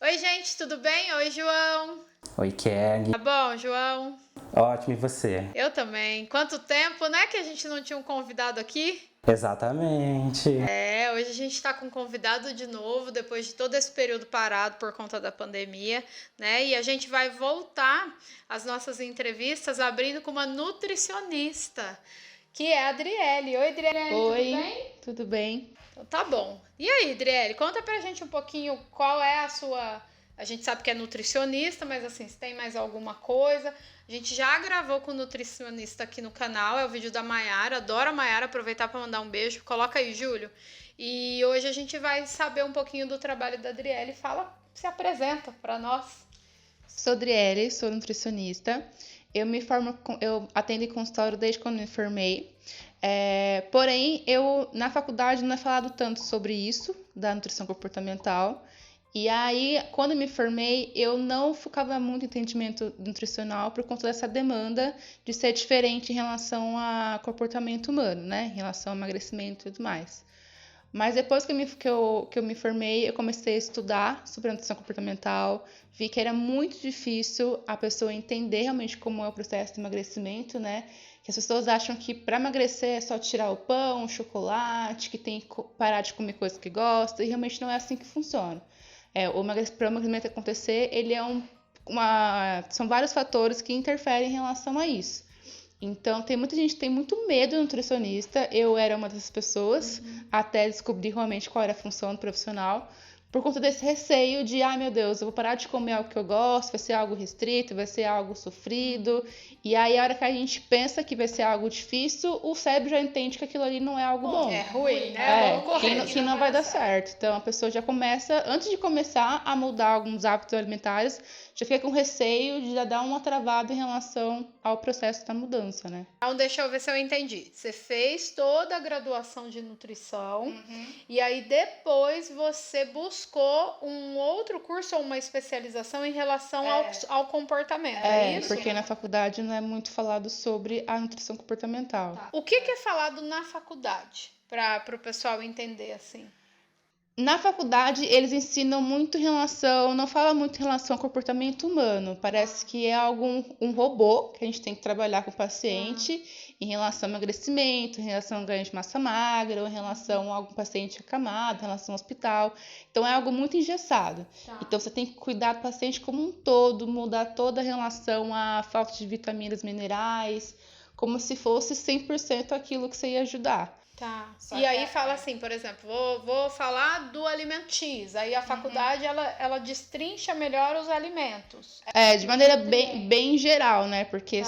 Oi, gente, tudo bem? Oi, João. Oi, Kelly. Tá bom, João? Ótimo, e você? Eu também. Quanto tempo, né, que a gente não tinha um convidado aqui? Exatamente. Hoje a gente tá com um convidado de novo, depois de todo esse período parado por conta da pandemia, né? E a gente vai voltar às nossas entrevistas abrindo com uma nutricionista, que é a Adriele. Oi, Adriele, tudo bem? Tudo bem? Então, tá bom. E aí, Adriele, conta pra gente um pouquinho qual é a sua... A gente sabe que é nutricionista, mas assim, se tem mais alguma coisa... A gente já gravou com nutricionista aqui no canal, é o vídeo da Maiara. Adoro a Maiara, aproveitar para mandar um beijo. Coloca aí, Júlio. E hoje a gente vai saber um pouquinho do trabalho da Adriele. Fala, se apresenta para nós. Sou Adriele, sou nutricionista. Eu atendo em consultório desde quando me formei. Porém, na faculdade não é falado tanto sobre isso, da nutrição comportamental. E aí, quando eu me formei, eu não focava muito em entendimento nutricional por conta dessa demanda de ser diferente em relação a comportamento humano, né? Em relação ao emagrecimento e tudo mais. Mas depois que eu me formei, eu comecei a estudar sobre a nutrição comportamental, vi que era muito difícil a pessoa entender realmente como é o processo de emagrecimento, né? Que as pessoas acham que para emagrecer é só tirar o pão, o chocolate, que tem que parar de comer coisas que gosta, e realmente não é assim que funciona. Para o emagrecimento acontecer, são vários fatores que interferem em relação a isso. Então, tem muita gente que tem muito medo do nutricionista. Eu era uma dessas pessoas, até descobrir realmente qual era a função do profissional, por conta desse receio de, ai meu Deus, eu vou parar de comer algo que eu gosto, vai ser algo restrito, vai ser algo sofrido. E aí, a hora que a gente pensa que vai ser algo difícil, o cérebro já entende que aquilo ali não é algo bom. É ruim, né? Que não vai dar certo. Então, a pessoa já começa, antes de começar a mudar alguns hábitos alimentares, já fica com receio de já dar uma travada em relação ao processo da mudança, né? Então, deixa eu ver se eu entendi. Você fez toda a graduação de nutrição e aí depois você buscou um outro curso ou uma especialização em relação ao comportamento, é isso? Porque na faculdade não é muito falado sobre a nutrição comportamental. Tá. O que é falado na faculdade, para o pessoal entender assim? Na faculdade, eles ensinam muito não fala muito em relação ao comportamento humano. Parece que é um robô que a gente tem que trabalhar com o paciente em relação ao emagrecimento, em relação ao ganho de massa magra, ou em relação a algum paciente acamado, em relação ao hospital. Então, é algo muito engessado. Então, você tem que cuidar do paciente como um todo, mudar toda a relação à falta de vitaminas, minerais, como se fosse 100% aquilo que você ia ajudar. Tá. E aí fala assim, por exemplo, vou falar do alimento X. Aí a faculdade, ela destrincha melhor os alimentos. De maneira bem geral, né? Porque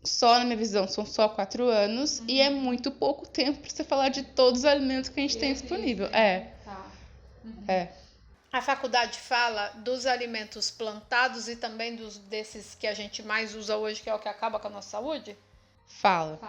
só na minha visão, são só 4 anos e é muito pouco tempo para você falar de todos os alimentos que a gente tem disponível. A faculdade fala dos alimentos plantados e também desses que a gente mais usa hoje, que é o que acaba com a nossa saúde? Fala.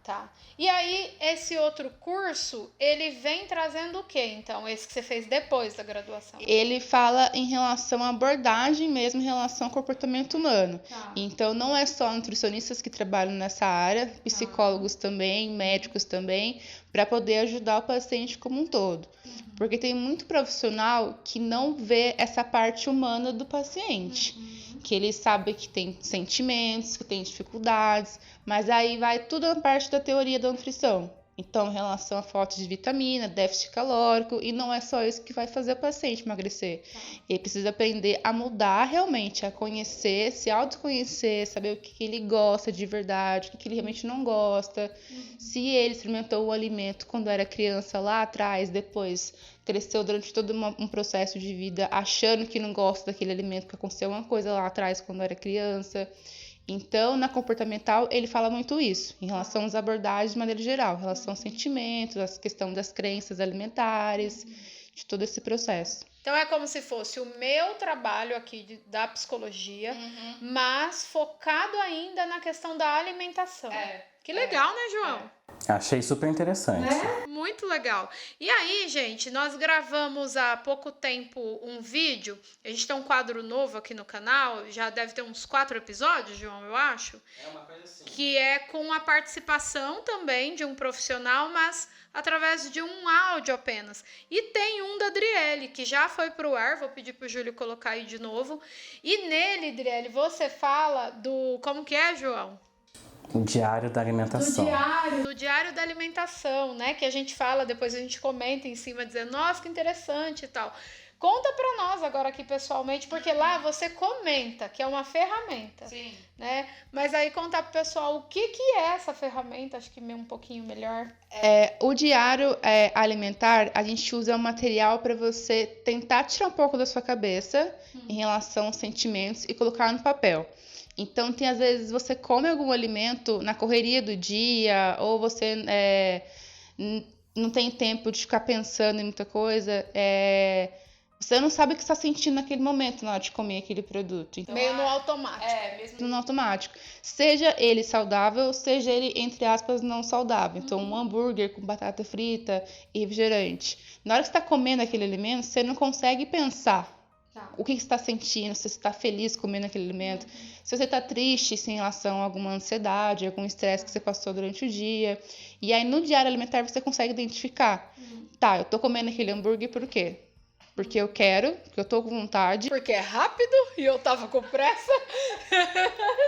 Tá. E aí, esse outro curso, ele vem trazendo o quê, então? Esse que você fez depois da graduação? Ele fala em relação à abordagem mesmo, em relação ao comportamento humano. Então, não é só nutricionistas que trabalham nessa área, psicólogos também, médicos também, para poder ajudar o paciente como um todo. Porque tem muito profissional que não vê essa parte humana do paciente. Que ele sabe que tem sentimentos, que tem dificuldades, mas aí vai tudo na parte da teoria da nutrição. Então, em relação à falta de vitamina, déficit calórico, e não é só isso que vai fazer o paciente emagrecer. Ele precisa aprender a mudar realmente, a conhecer, se autoconhecer, saber o que ele gosta de verdade, o que ele realmente não gosta. Se ele experimentou o alimento quando era criança lá atrás, depois cresceu durante todo um processo de vida achando que não gosta daquele alimento, porque aconteceu uma coisa lá atrás quando era criança. Então, na comportamental, ele fala muito isso, em relação às abordagens de maneira geral, em relação aos sentimentos, a questão das crenças alimentares, de todo esse processo. Então, é como se fosse o meu trabalho aqui da psicologia, mas focado ainda na questão da alimentação. Que legal, né, João? Achei super interessante. Muito legal. E aí, gente, nós gravamos há pouco tempo um vídeo. A gente tem um quadro novo aqui no canal, já deve ter uns 4 episódios, João, eu acho. É uma coisa assim. Que é com a participação também de um profissional, mas através de um áudio apenas. E tem um da Adriele, que já foi pro ar, vou pedir pro Júlio colocar aí de novo. E nele, Adriele, você fala do... Como que é, João? O Diário da Alimentação. Do diário da alimentação, né? Que a gente fala, depois a gente comenta em cima, dizendo, nossa, que interessante e tal. Conta pra nós agora aqui pessoalmente, porque lá você comenta que é uma ferramenta. Sim. Né? Mas aí contar pro pessoal o que é essa ferramenta, acho que um pouquinho melhor. O diário alimentar, a gente usa um material para você tentar tirar um pouco da sua cabeça em relação aos sentimentos e colocar no papel. Então, às vezes você come algum alimento na correria do dia, ou você não tem tempo de ficar pensando em muita coisa, você não sabe o que está sentindo naquele momento na hora de comer aquele produto. Então, Meio no automático. mesmo no automático. Seja ele saudável, seja ele, entre aspas, não saudável. Então, um hambúrguer com batata frita e refrigerante. Na hora que você está comendo aquele alimento, você não consegue pensar o que você está sentindo, se você está feliz comendo aquele alimento, se você está triste em relação a alguma ansiedade, algum estresse que você passou durante o dia. E aí, no diário alimentar, você consegue identificar. Tá, eu tô comendo aquele hambúrguer por quê? Porque eu quero, porque eu tô com vontade. Porque é rápido e eu tava com pressa.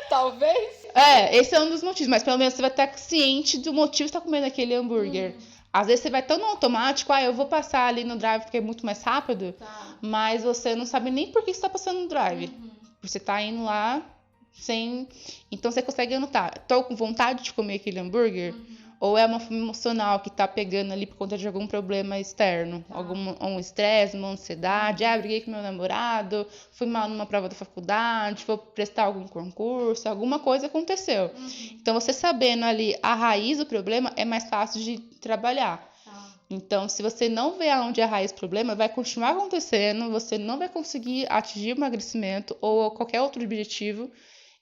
Talvez. Esse é um dos motivos, mas pelo menos você vai estar ciente do motivo que você tá comendo aquele hambúrguer. Às vezes você vai tão no automático, eu vou passar ali no drive porque é muito mais rápido, mas você não sabe nem por que você tá passando no drive. Você tá indo lá sem... Então você consegue anotar, tô com vontade de comer aquele hambúrguer? Ou é uma fome emocional que tá pegando ali por conta de algum problema externo? Um estresse, uma ansiedade, briguei com meu namorado, fui mal numa prova da faculdade, vou prestar algum concurso, alguma coisa aconteceu. Então, você sabendo ali a raiz do problema, é mais fácil de trabalhar. Então, se você não vê aonde é a raiz do problema, vai continuar acontecendo, você não vai conseguir atingir o emagrecimento ou qualquer outro objetivo,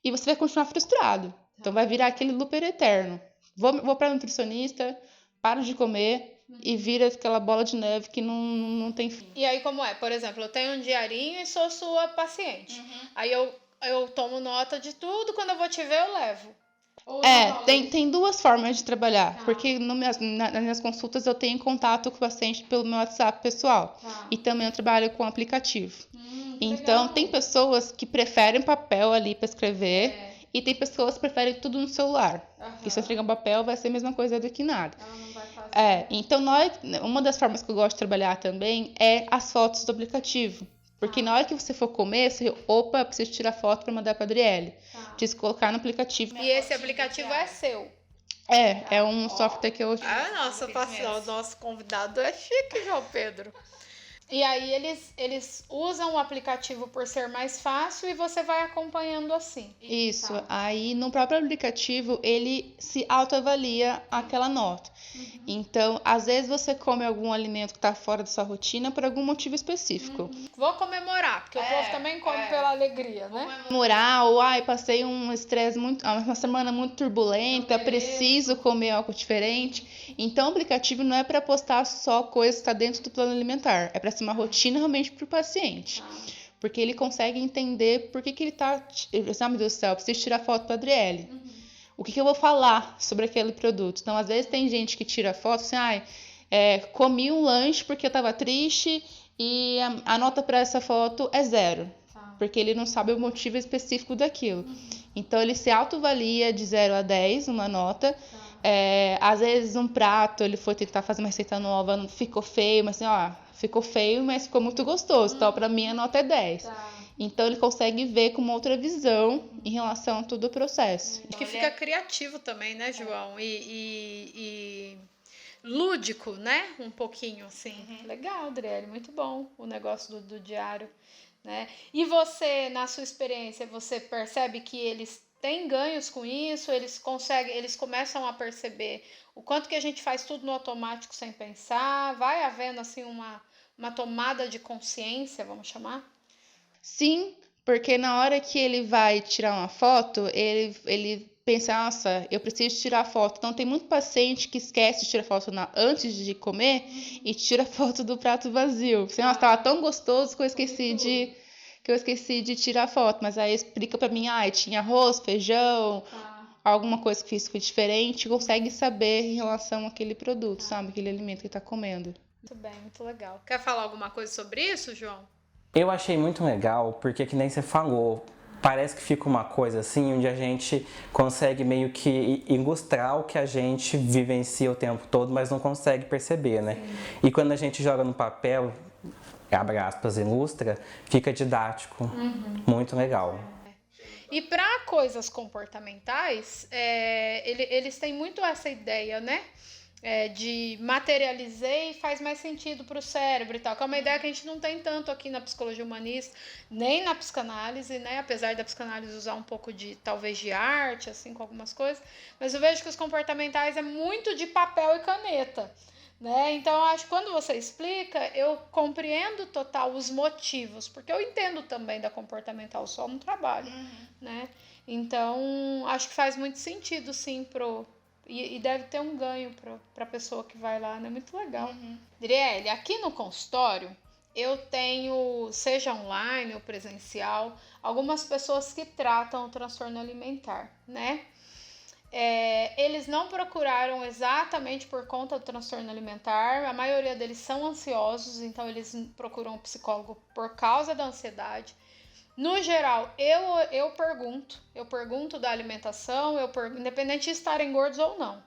e você vai continuar frustrado. Então, vai virar aquele looper eterno. Vou para nutricionista, paro de comer e vira aquela bola de neve que não tem fim. E aí como é? Por exemplo, eu tenho um diarinho e sou sua paciente. Aí eu tomo nota de tudo, quando eu vou te ver eu levo. Tem duas formas de trabalhar, porque nas minhas consultas eu tenho contato com o paciente pelo meu WhatsApp pessoal e também eu trabalho com aplicativo. Então, tem pessoas que preferem papel ali para escrever e tem pessoas que preferem tudo no celular. Que se eu entregar um papel vai ser a mesma coisa do que nada. Ela não vai fazer. Então, uma das formas que eu gosto de trabalhar também é as fotos do aplicativo. Porque na hora que você for comer, você, preciso tirar foto para mandar para a Adriele. Preciso colocar no aplicativo. E esse aplicativo é seu? É um software que eu... O nosso convidado é chique, João Pedro. E aí eles usam o aplicativo por ser mais fácil e você vai acompanhando assim. Isso. Aí no próprio aplicativo ele se autoavalia aquela nota. Então, às vezes você come algum alimento que está fora da sua rotina por algum motivo específico. Vou comemorar, porque o povo também come pela alegria, né? Comemorar, ou passei um estresse uma semana muito turbulenta, preciso comer algo diferente. Então, o aplicativo não é para postar só coisas que está dentro do plano alimentar, é para ser uma rotina realmente para o paciente. Porque ele consegue entender por que ele tá... Meu Deus do céu, eu preciso tirar foto para a Adriele. O que eu vou falar sobre aquele produto? Então, às vezes tem gente que tira foto assim, comi um lanche porque eu estava triste e a nota para essa foto é 0. Porque ele não sabe o motivo específico daquilo. Então, ele se autoavalia de 0 a 10, uma nota. Às vezes, um prato, ele foi tentar fazer uma receita nova, não ficou feio, mas assim, ficou feio, mas ficou muito gostoso. Então, para mim, a nota é 10. Então, ele consegue ver com uma outra visão em relação a todo o processo. Acho que fica criativo também, né, João? E lúdico, né? Um pouquinho, assim. Legal, Adriele, muito bom o negócio do diário, né? E você, na sua experiência, você percebe que eles têm ganhos com isso? Eles começam a perceber o quanto que a gente faz tudo no automático sem pensar? Vai havendo, assim, uma tomada de consciência, vamos chamar? Sim, porque na hora que ele vai tirar uma foto, ele pensa, nossa, eu preciso tirar foto. Então, tem muito paciente que esquece de tirar foto antes de comer e tira foto do prato vazio. Assim, nossa, tava tão gostoso que eu esqueci de tirar foto. Mas aí explica pra mim, tinha arroz, feijão, alguma coisa que fiz foi diferente, consegue saber em relação àquele produto, sabe? Aquele alimento que tá comendo. Muito bem, muito legal. Quer falar alguma coisa sobre isso, João? Eu achei muito legal, porque que nem você falou, parece que fica uma coisa assim, onde a gente consegue meio que ilustrar o que a gente vivencia o tempo todo, mas não consegue perceber, né? E quando a gente joga no papel, abre aspas, ilustra, fica didático, muito legal. E para coisas comportamentais, eles têm muito essa ideia, né? De materializei e faz mais sentido para o cérebro e tal, que é uma ideia que a gente não tem tanto aqui na psicologia humanista, nem na psicanálise, né? Apesar da psicanálise usar um pouco de, talvez, de arte, assim, com algumas coisas, mas eu vejo que os comportamentais é muito de papel e caneta, né? Então, eu acho que quando você explica, eu compreendo total os motivos, porque eu entendo também da comportamental só no trabalho, né? Então, acho que faz muito sentido, sim, e deve ter um ganho para a pessoa que vai lá, né? Muito legal. Adriele, aqui no consultório, eu tenho, seja online ou presencial, algumas pessoas que tratam o transtorno alimentar, né? Eles não procuraram exatamente por conta do transtorno alimentar, a maioria deles são ansiosos, então eles procuram um psicólogo por causa da ansiedade. No geral, eu pergunto da alimentação, independente de estarem gordos ou não.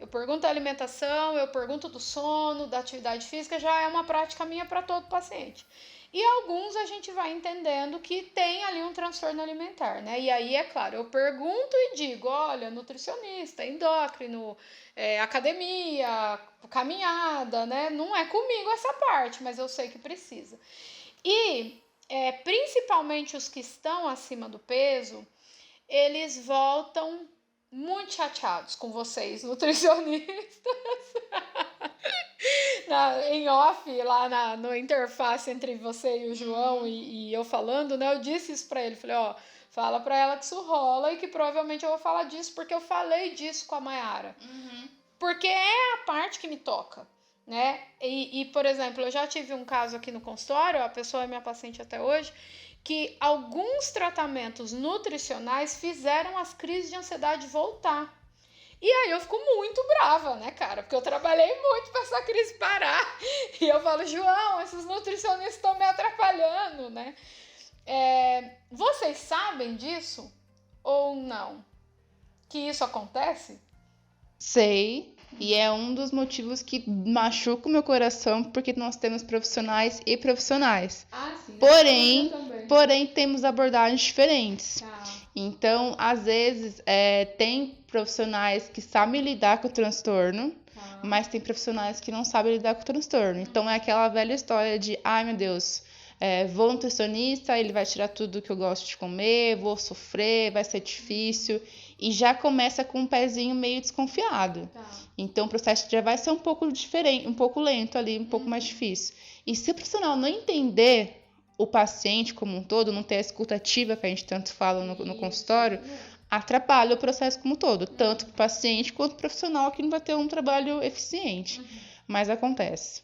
Eu pergunto da alimentação, eu pergunto do sono, da atividade física, já é uma prática minha para todo paciente. E alguns a gente vai entendendo que tem ali um transtorno alimentar, né? E aí, é claro, eu pergunto e digo, olha, nutricionista, endócrino, academia, caminhada, né? Não é comigo essa parte, mas eu sei que precisa. E principalmente os que estão acima do peso, eles voltam muito chateados com vocês, nutricionistas. Em off, lá no interface entre você e o João e eu falando, né? Eu disse isso pra ele, falei, fala pra ela que isso rola e que provavelmente eu vou falar disso porque eu falei disso com a Mayara. Porque é a parte que me toca, né? E, por exemplo, eu já tive um caso aqui no consultório, a pessoa é minha paciente até hoje, que alguns tratamentos nutricionais fizeram as crises de ansiedade voltar. E aí eu fico muito brava, né, cara? Porque eu trabalhei muito pra essa crise parar. E eu falo, João, esses nutricionistas estão me atrapalhando, né? Vocês sabem disso ou não? Que isso acontece? Sei, e é um dos motivos que machuca o meu coração, porque nós temos profissionais e profissionais. Sim. Porém, temos abordagens diferentes. Então, às vezes, tem profissionais que sabem lidar com o transtorno, mas tem profissionais que não sabem lidar com o transtorno. Então, é aquela velha história de, ai meu Deus, vou no nutricionista, ele vai tirar tudo que eu gosto de comer, vou sofrer, vai ser difícil. E já começa com um pezinho meio desconfiado. Então, o processo já vai ser um pouco diferente, um pouco lento ali, um pouco mais difícil. E se o profissional não entender o paciente como um todo, não ter a escuta ativa que a gente tanto fala no consultório, atrapalha o processo como um todo, tanto para o paciente quanto para o profissional que não vai ter um trabalho eficiente. Mas acontece,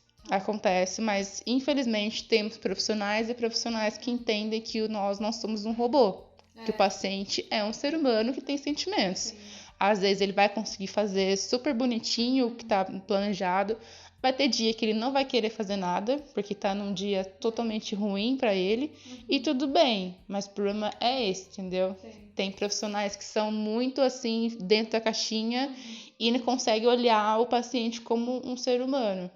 mas infelizmente temos profissionais e profissionais que entendem que nós não somos um robô, que o paciente é um ser humano que tem sentimentos. Às vezes ele vai conseguir fazer super bonitinho o que está planejado, vai ter dia que ele não vai querer fazer nada, porque está num dia totalmente ruim para ele, e tudo bem, mas o problema é esse, entendeu? Tem profissionais que são muito assim, dentro da caixinha, e não conseguem olhar o paciente como um ser humano.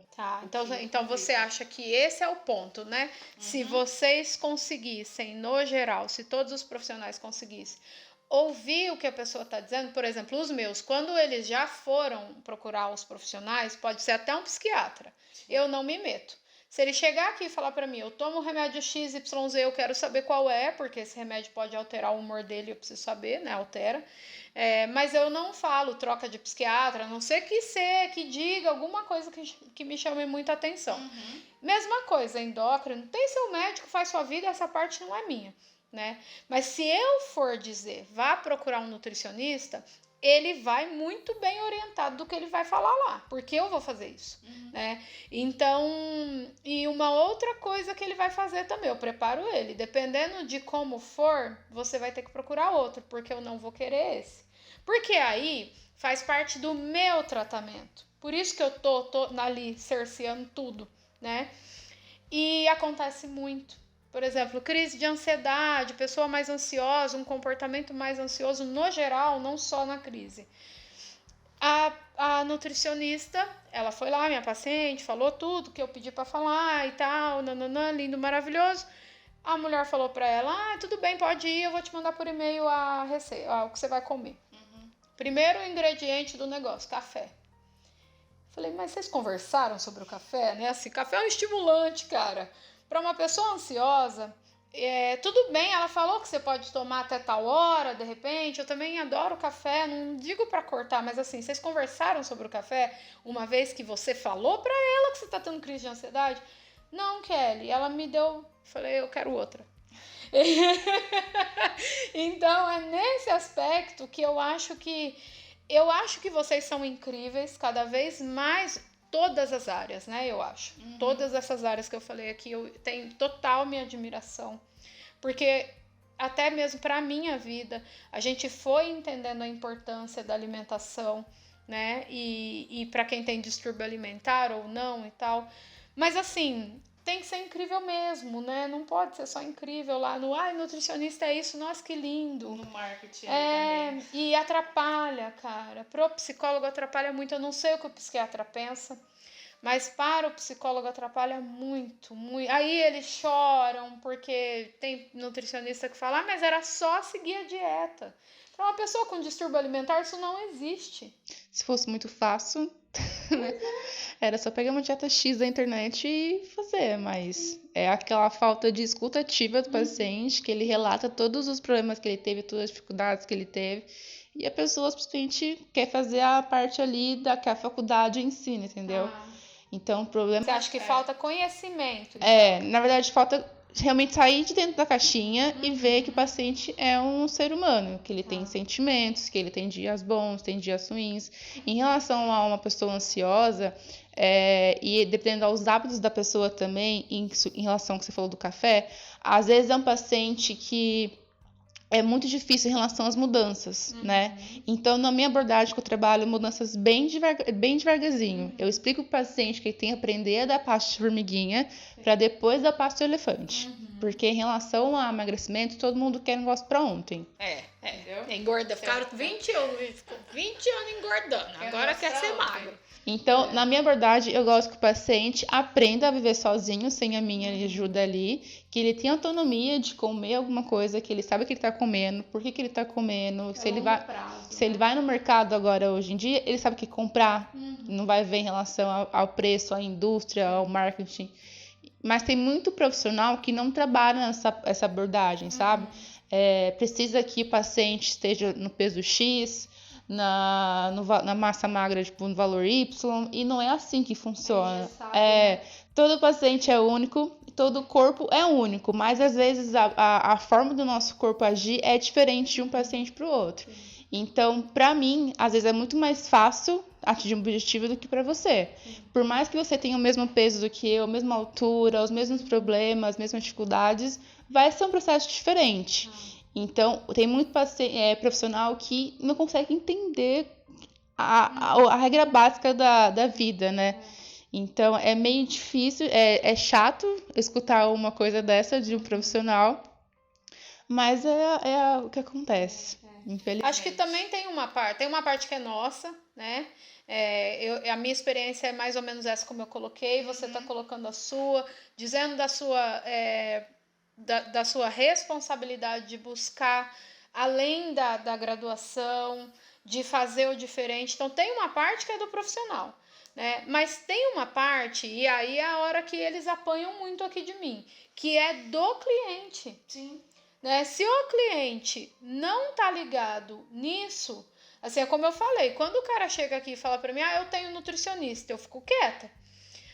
Então você acha que esse é o ponto, né? Se vocês conseguissem, no geral, se todos os profissionais conseguissem ouvir o que a pessoa está dizendo, por exemplo, os meus, quando eles já foram procurar os profissionais, pode ser até um psiquiatra, eu não me meto. Se ele chegar aqui e falar para mim, eu tomo o remédio XYZ, eu quero saber qual é, porque esse remédio pode alterar o humor dele, eu preciso saber, né? Altera. Mas eu não falo troca de psiquiatra, a não ser que diga alguma coisa que me chame muita atenção. Mesma coisa, endócrino, tem seu médico, faz sua vida, essa parte não é minha. né? Mas se eu for dizer, vá procurar um nutricionista, ele vai muito bem orientado do que ele vai falar lá, porque eu vou fazer isso, né? Então, e uma outra coisa que ele vai fazer também, eu preparo ele, dependendo de como for, você vai ter que procurar outro, porque eu não vou querer esse. Porque aí faz parte do meu tratamento. Por isso que eu tô ali cerceando tudo, né? E acontece muito. Por exemplo, crise de ansiedade, pessoa mais ansiosa, um comportamento mais ansioso no geral, não só na crise. A nutricionista, ela foi lá, minha paciente, falou tudo que eu pedi para falar e tal, nananã, lindo, maravilhoso. A mulher falou para ela, tudo bem, pode ir, eu vou te mandar por e-mail a receita, o que você vai comer. Primeiro ingrediente do negócio, café. Falei, mas vocês conversaram sobre o café, né? Assim, café é um estimulante, cara. Para uma pessoa ansiosa, tudo bem, ela falou que você pode tomar até tal hora, de repente. Eu também adoro café, não digo para cortar, mas assim, vocês conversaram sobre o café uma vez que você falou para ela que você tá tendo crise de ansiedade? Não, Kelly, ela me deu, falei, eu quero outra. Então, é nesse aspecto que eu acho que vocês são incríveis, cada vez mais, todas as áreas, né? Eu acho. Todas essas áreas que eu falei aqui, eu tenho total minha admiração. Porque até mesmo para a minha vida, a gente foi entendendo a importância da alimentação, né? E para quem tem distúrbio alimentar ou não e tal. Mas assim, tem que ser incrível mesmo, né? Não pode ser só incrível lá no nutricionista é isso, nossa, que lindo. No marketing também. E atrapalha, cara. Pro psicólogo atrapalha muito. Eu não sei o que o psiquiatra pensa, mas para o psicólogo atrapalha muito, muito. Aí eles choram porque tem nutricionista que fala, mas era só seguir a dieta. Para uma pessoa com distúrbio alimentar, isso não existe. Se fosse muito fácil, né? Era só pegar uma dieta X da internet e fazer, mas é aquela falta de escuta ativa do paciente, que ele relata todos os problemas que ele teve, todas as dificuldades que ele teve, e a pessoa simplesmente quer fazer a parte ali que a faculdade ensina, entendeu? Então, o problema... Você acha que falta conhecimento? Na verdade, falta realmente sair de dentro da caixinha e ver que o paciente é um ser humano, que ele tem sentimentos, que ele tem dias bons, tem dias ruins. Em relação a uma pessoa ansiosa, e dependendo dos hábitos da pessoa também, em relação ao que você falou do café, às vezes é um paciente que é muito difícil em relação às mudanças, né? Então, na minha abordagem que eu trabalho, mudanças bem devagarzinho. Eu explico pro paciente que ele tem que aprender a dar passo de formiguinha para depois dar passo de elefante. Porque em relação ao emagrecimento, todo mundo quer negócio para ontem. Engorda. Ficaram 20 anos engordando. Agora quer ser magro. Então, na minha abordagem, eu gosto que o paciente aprenda a viver sozinho, sem a minha ajuda ali, que ele tenha autonomia de comer alguma coisa, que ele sabe o que ele está comendo, por que ele está comendo, se ele vai no mercado agora, hoje em dia, ele sabe o que comprar, não vai ver em relação ao preço, à indústria, ao marketing. Mas tem muito profissional que não trabalha essa abordagem, sabe? Precisa que o paciente esteja no peso X, na massa magra, tipo, no valor Y, e não é assim que funciona. Todo paciente é único, todo corpo é único, mas às vezes a forma do nosso corpo agir é diferente de um paciente para o outro. Então, para mim, às vezes é muito mais fácil atingir um objetivo do que para você. Por mais que você tenha o mesmo peso do que eu, a mesma altura, os mesmos problemas, as mesmas dificuldades, vai ser um processo diferente. Então, tem muito profissional que não consegue entender a regra básica da vida, né? Então, é meio difícil, é chato escutar uma coisa dessa de um profissional, mas é o que acontece, infelizmente. Acho que também tem uma parte que é nossa, né? A minha experiência é mais ou menos essa como eu coloquei, você está colocando a sua, dizendo da sua responsabilidade de buscar além da graduação, de fazer o diferente. Então, tem uma parte que é do profissional, né? Mas tem uma parte, e aí é a hora que eles apanham muito aqui de mim, que é do cliente. Sim. Né? Se o cliente não tá ligado nisso, assim, é como eu falei, quando o cara chega aqui e fala para mim, eu tenho nutricionista, eu fico quieta.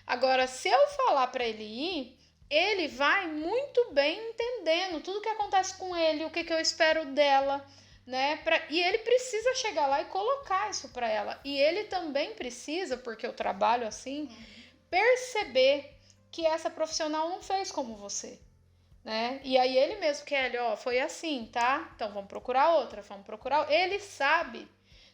Agora, se eu falar para ele ir, ele vai muito bem entender entendendo tudo que acontece com ele, o que eu espero dela, né? E ele precisa chegar lá e colocar isso para ela. E ele também precisa, porque eu trabalho assim, perceber que essa profissional não fez como você, né? E aí ele mesmo, Kelly, foi assim, tá? Então vamos procurar outra, ele sabe,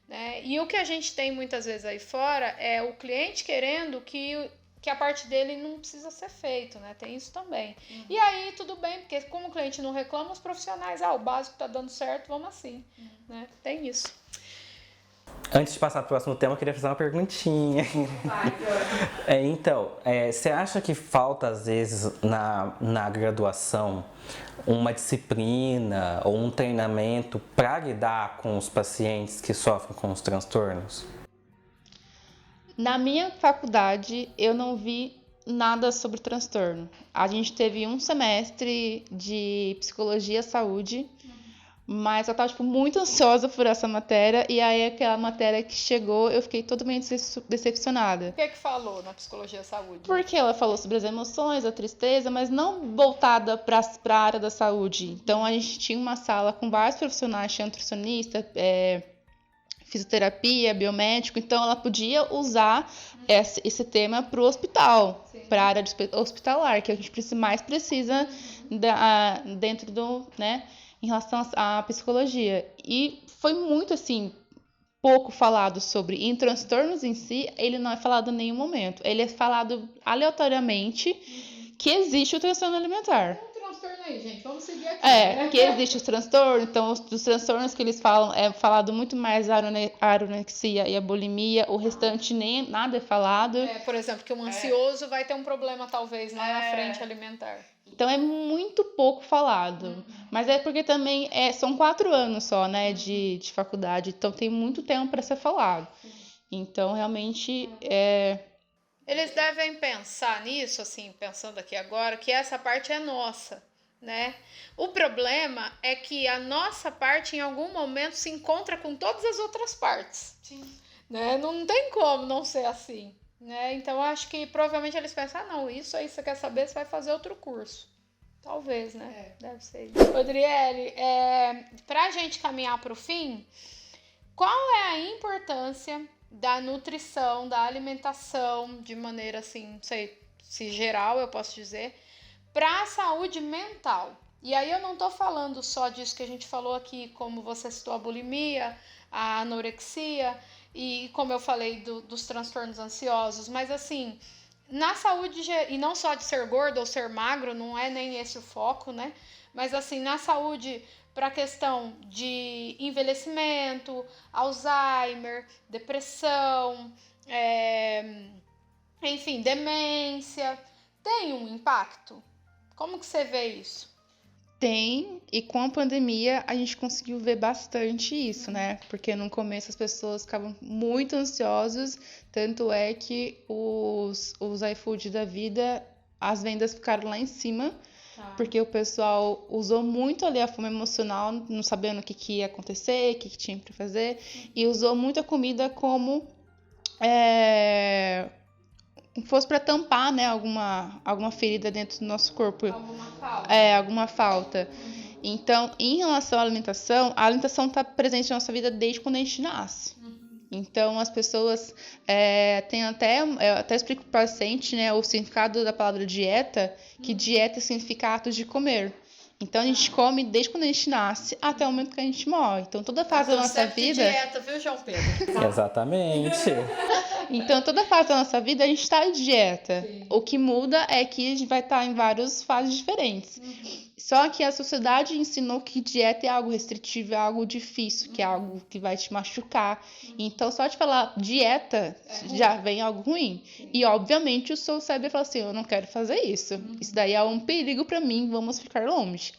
né? E o que a gente tem muitas vezes aí fora é o cliente querendo que a parte dele não precisa ser feito, né? Tem isso também. E aí tudo bem, porque como o cliente não reclama, os profissionais, o básico tá dando certo, vamos assim, né? Tem isso. Antes de passar para o próximo tema, eu queria fazer uma perguntinha. Então, você acha que falta, às vezes, na graduação, uma disciplina ou um treinamento para lidar com os pacientes que sofrem com os transtornos? Na minha faculdade, eu não vi nada sobre transtorno. A gente teve um semestre de psicologia e saúde, mas eu estava muito ansiosa por essa matéria, e aí aquela matéria que chegou, eu fiquei totalmente decepcionada. O que falou na psicologia e saúde? Porque ela falou sobre as emoções, a tristeza, mas não voltada para a área da saúde. Então a gente tinha uma sala com vários profissionais, tinha nutricionista, fisioterapia, biomédico, então ela podia usar esse tema para o hospital, para a área hospitalar, que a gente mais precisa dentro do, né, em relação à psicologia. E foi muito, assim, pouco falado sobre. Em transtornos em si, ele não é falado em nenhum momento. Ele é falado aleatoriamente que existe o transtorno alimentar. Aí, gente, vamos seguir aqui. Que existe os transtornos, então os transtornos que eles falam é falado muito mais a anorexia e a bulimia, o restante nem nada é falado. Por exemplo, que um ansioso vai ter um problema talvez lá na frente alimentar. Então é muito pouco falado, mas é porque também são 4 anos só, né, de faculdade, então tem muito tempo para ser falado. Então realmente Eles devem pensar nisso, assim, pensando aqui agora, que essa parte é nossa, né? O problema é que a nossa parte em algum momento se encontra com todas as outras partes. Sim. Né? Não tem como não ser assim, né? Então acho que provavelmente eles pensam, não, isso aí você quer saber, você vai fazer outro curso. Talvez, né? Deve ser isso. Rodriele, pra gente caminhar pro fim, qual é a importância da nutrição, da alimentação, de maneira assim, não sei se geral eu posso dizer, para a saúde mental? E aí eu não tô falando só disso que a gente falou aqui, como você citou a bulimia, a anorexia e como eu falei dos transtornos ansiosos, mas assim, na saúde, e não só de ser gordo ou ser magro, não é nem esse o foco, né? Mas assim, na saúde para a questão de envelhecimento, Alzheimer, depressão, enfim, demência, tem um impacto? Como que você vê isso? Tem, e com a pandemia a gente conseguiu ver bastante isso, né? Porque no começo as pessoas ficavam muito ansiosas, tanto é que os iFood da vida, as vendas ficaram lá em cima, porque o pessoal usou muito ali a fome emocional, não sabendo o que ia acontecer, o que tinha para fazer, e usou muito a comida como fosse para tampar, né, alguma ferida dentro do nosso corpo. Alguma falta. Então, em relação à alimentação, a alimentação está presente na nossa vida desde quando a gente nasce. Então, as pessoas têm eu até explico para o paciente, né, o significado da palavra dieta, que dieta significa ato de comer. Então, a gente come desde quando a gente nasce até o momento que a gente morre. Então, toda fase da nossa vida... dieta, viu, João Pedro? Exatamente. Então, toda fase da nossa vida, a gente está em dieta. Sim. O que muda é que a gente vai estar em várias fases diferentes. Só que a sociedade ensinou que dieta é algo restritivo, é algo difícil, que é algo que vai te machucar. Então, só de falar dieta, já vem algo ruim. E, obviamente, o seu cérebro fala assim, eu não quero fazer isso. Isso daí é um perigo para mim, vamos ficar longe.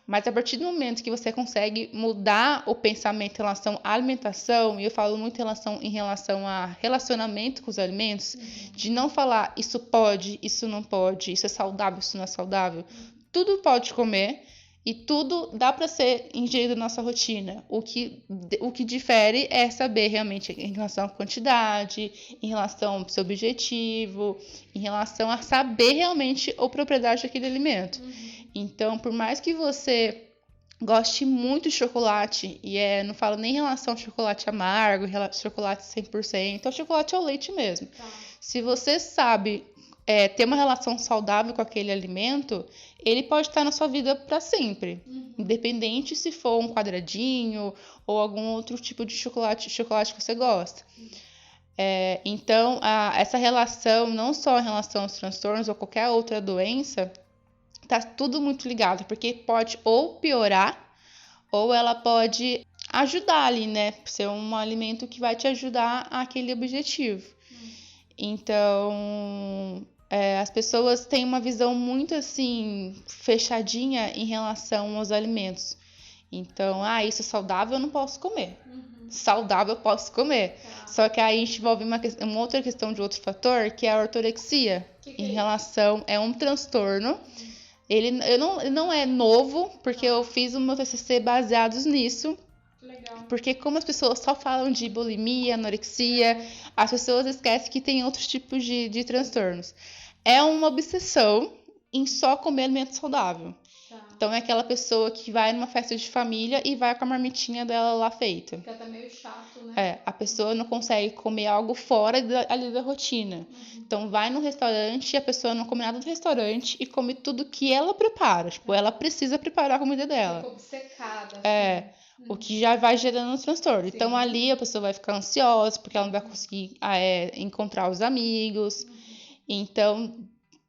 Mas a partir do momento que você consegue mudar o pensamento em relação à alimentação, e eu falo muito em relação a relacionamento com os alimentos, de não falar isso pode, isso não pode, isso é saudável, isso não é saudável. Tudo pode comer e tudo dá para ser ingerido na nossa rotina. O que difere é saber realmente em relação à quantidade, em relação ao seu objetivo, em relação a saber realmente a propriedade daquele alimento. Então, por mais que você goste muito de chocolate, não falo nem em relação ao chocolate amargo, chocolate 100%, ou chocolate ao leite mesmo. Tá. Se você sabe ter uma relação saudável com aquele alimento, ele pode estar na sua vida para sempre. Independente se for um quadradinho ou algum outro tipo de chocolate que você gosta. Então, essa relação, não só em relação aos transtornos ou qualquer outra doença, tá tudo muito ligado, porque pode ou piorar, ou ela pode ajudar ali, né? Ser um alimento que vai te ajudar àquele objetivo. Então, as pessoas têm uma visão muito, assim, fechadinha em relação aos alimentos. Então, isso é saudável, eu não posso comer. Saudável, eu posso comer. Só que aí a gente envolve uma outra questão de outro fator, que é a ortorexia. Em relação... É um transtorno. Ele não é novo, porque eu fiz o meu TCC baseados nisso. Legal. Porque como as pessoas só falam de bulimia, anorexia, as pessoas esquecem que tem outros tipos de transtornos. É uma obsessão em só comer alimento saudável. Então é aquela pessoa que vai numa festa de família e vai com a marmitinha dela lá feita. Fica até meio chato, né? A pessoa não consegue comer algo fora ali da rotina. Então vai no restaurante e a pessoa não come nada do restaurante e come tudo que ela prepara. Tipo, ela precisa preparar a comida dela. Fica obcecada. Assim. O que já vai gerando um transtorno. Sim. Então ali a pessoa vai ficar ansiosa porque ela não vai conseguir encontrar os amigos. Então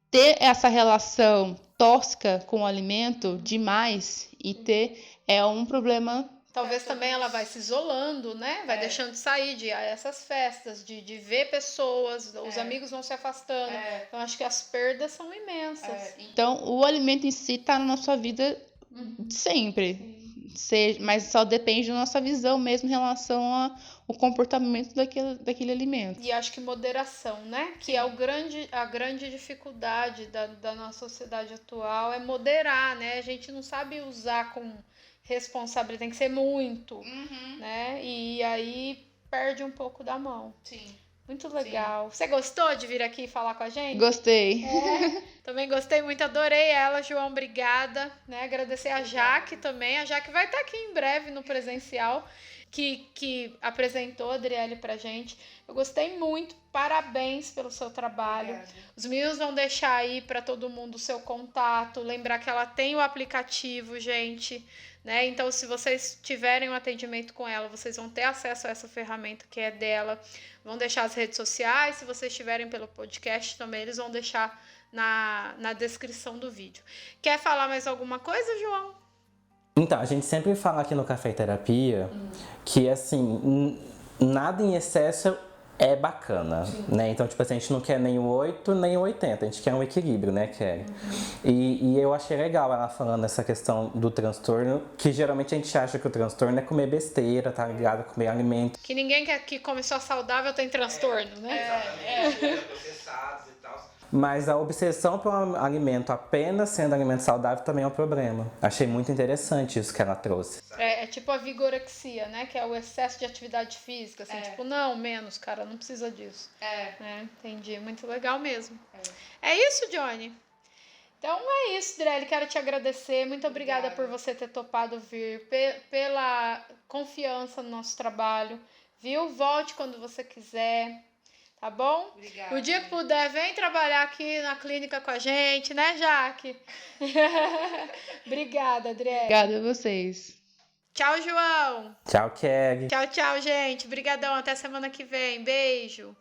ter essa relação tóxica com o alimento demais e é um problema. Talvez também ela vai se isolando, né? Vai deixando de sair de essas festas, de ver pessoas, os amigos vão se afastando. Então, acho que as perdas são imensas. Então, o alimento em si tá na nossa vida sempre. Mas só depende da nossa visão mesmo em relação ao comportamento daquele alimento. E acho que moderação, né? Que é a grande dificuldade da nossa sociedade atual, é moderar, né? A gente não sabe usar com responsabilidade, tem que ser muito, né? E aí perde um pouco da mão. Sim. Muito legal. Sim. Você gostou de vir aqui falar com a gente? Gostei. Também gostei muito, adorei ela, João, obrigada. Né? Agradecer a Jaque também. A Jaque vai estar aqui em breve no presencial, que apresentou a Adriele pra gente. Eu gostei muito, parabéns pelo seu trabalho. Obrigada. Os meninos vão deixar aí para todo mundo o seu contato, lembrar que ela tem o aplicativo, gente. Né? Então, se vocês tiverem um atendimento com ela, vocês vão ter acesso a essa ferramenta que é dela. Vão deixar as redes sociais, se vocês estiverem pelo podcast também, eles vão deixar na descrição do vídeo. Quer falar mais alguma coisa, João? Então, a gente sempre fala aqui no Café e Terapia que, assim, nada em excesso é bacana, né? Então, tipo assim, a gente não quer nem o 8, nem o 80, a gente quer um equilíbrio, né, Kelly? E eu achei legal ela falando essa questão do transtorno, que geralmente a gente acha que o transtorno é comer besteira, tá ligado? Comer alimento. Que ninguém que come só saudável tem transtorno, né? Processados e tal. Mas a obsessão por um alimento apenas sendo alimento saudável também é um problema. Achei muito interessante isso que ela trouxe. É tipo a vigorexia, né? Que é o excesso de atividade física. Assim, tipo, não, menos, cara, não precisa disso. Entendi. Muito legal mesmo. É isso, Johnny? Então é isso, Drelly. Quero te agradecer. Muito obrigada por você ter topado vir, pela confiança no nosso trabalho. Viu? Volte quando você quiser. Tá bom? Obrigada. O dia que puder, vem trabalhar aqui na clínica com a gente, né, Jaque? Obrigada, Adriele. Obrigada a vocês. Tchau, João. Tchau, Kelly. Tchau, gente. Obrigadão. Até semana que vem. Beijo.